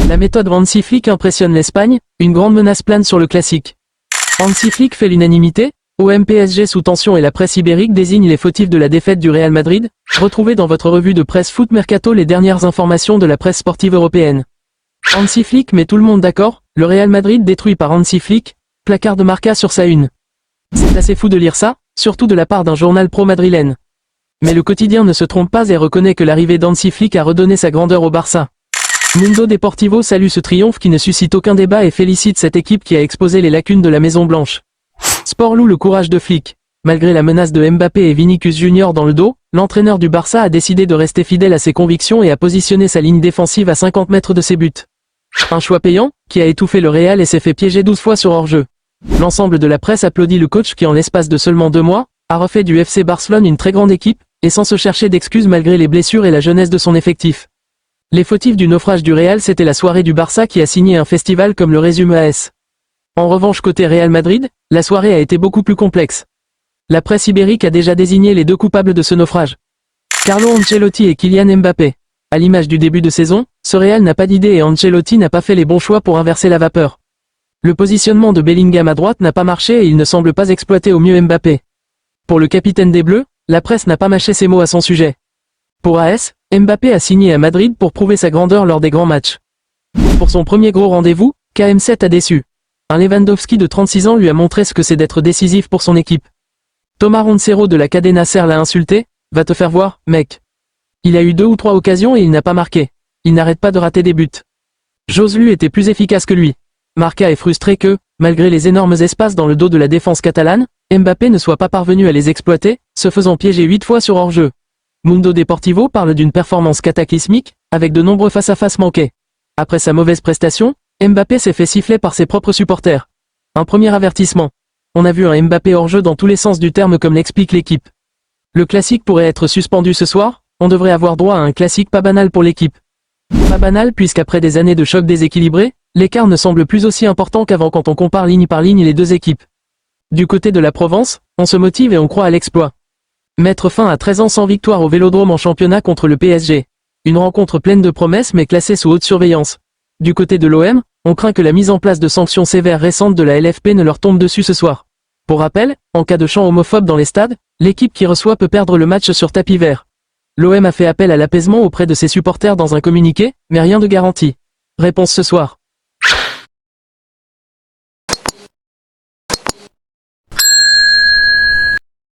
La méthode Hansi Flick impressionne l'Espagne, une grande menace plane sur le classique. Hansi Flick fait l'unanimité, OM-PSG sous tension et la presse ibérique désigne les fautifs de la défaite du Real Madrid. Retrouvez dans votre revue de presse Foot Mercato les dernières informations de la presse sportive européenne. Hansi Flick met tout le monde d'accord, le Real Madrid détruit par Hansi Flick, placard de Marca sur sa une. C'est assez fou de lire ça, surtout de la part d'un journal pro-madrilène. Mais le quotidien ne se trompe pas et reconnaît que l'arrivée d'Hansi Flick a redonné sa grandeur au Barça. Mundo Deportivo salue ce triomphe qui ne suscite aucun débat et félicite cette équipe qui a exposé les lacunes de la Maison Blanche. Sport loue le courage de Flick. Malgré la menace de Mbappé et Vinicius Junior dans le dos, l'entraîneur du Barça a décidé de rester fidèle à ses convictions et a positionné sa ligne défensive à 50 mètres de ses buts. Un choix payant, qui a étouffé le Real et s'est fait piéger 12 fois sur hors-jeu. L'ensemble de la presse applaudit le coach qui en l'espace de seulement 2 mois, a refait du FC Barcelone une très grande équipe, et sans se chercher d'excuses malgré les blessures et la jeunesse de son effectif. Les fautifs du naufrage du Real c'était la soirée du Barça qui a signé un festival comme le résume AS. En revanche côté Real Madrid, la soirée a été beaucoup plus complexe. La presse ibérique a déjà désigné les deux coupables de ce naufrage. Carlo Ancelotti et Kylian Mbappé. À l'image du début de saison, ce Real n'a pas d'idée et Ancelotti n'a pas fait les bons choix pour inverser la vapeur. Le positionnement de Bellingham à droite n'a pas marché et il ne semble pas exploiter au mieux Mbappé. Pour le capitaine des Bleus, la presse n'a pas mâché ses mots à son sujet. Pour AS, Mbappé a signé à Madrid pour prouver sa grandeur lors des grands matchs. Pour son premier gros rendez-vous, KM7 a déçu. Un Lewandowski de 36 ans lui a montré ce que c'est d'être décisif pour son équipe. Thomas Roncero de la Cadena Ser l'a insulté, « Va te faire voir, mec. » Il a eu 2 ou 3 occasions et il n'a pas marqué. Il n'arrête pas de rater des buts. Joselu était plus efficace que lui. Marca est frustré que, malgré les énormes espaces dans le dos de la défense catalane, Mbappé ne soit pas parvenu à les exploiter, se faisant piéger 8 fois sur hors-jeu. Mundo Deportivo parle d'une performance cataclysmique, avec de nombreux face-à-face manqués. Après sa mauvaise prestation, Mbappé s'est fait siffler par ses propres supporters. Un premier avertissement. On a vu un Mbappé hors-jeu dans tous les sens du terme comme l'explique l'équipe. Le classique pourrait être suspendu ce soir, on devrait avoir droit à un classique pas banal pour l'équipe. Pas banal puisqu'après des années de chocs déséquilibrés, l'écart ne semble plus aussi important qu'avant quand on compare ligne par ligne les deux équipes. Du côté de la Provence, on se motive et on croit à l'exploit. Mettre fin à 13 ans sans victoire au Vélodrome en championnat contre le PSG. Une rencontre pleine de promesses mais classée sous haute surveillance. Du côté de l'OM, on craint que la mise en place de sanctions sévères récentes de la LFP ne leur tombe dessus ce soir. Pour rappel, en cas de chant homophobe dans les stades, l'équipe qui reçoit peut perdre le match sur tapis vert. L'OM a fait appel à l'apaisement auprès de ses supporters dans un communiqué, mais rien de garanti. Réponse ce soir.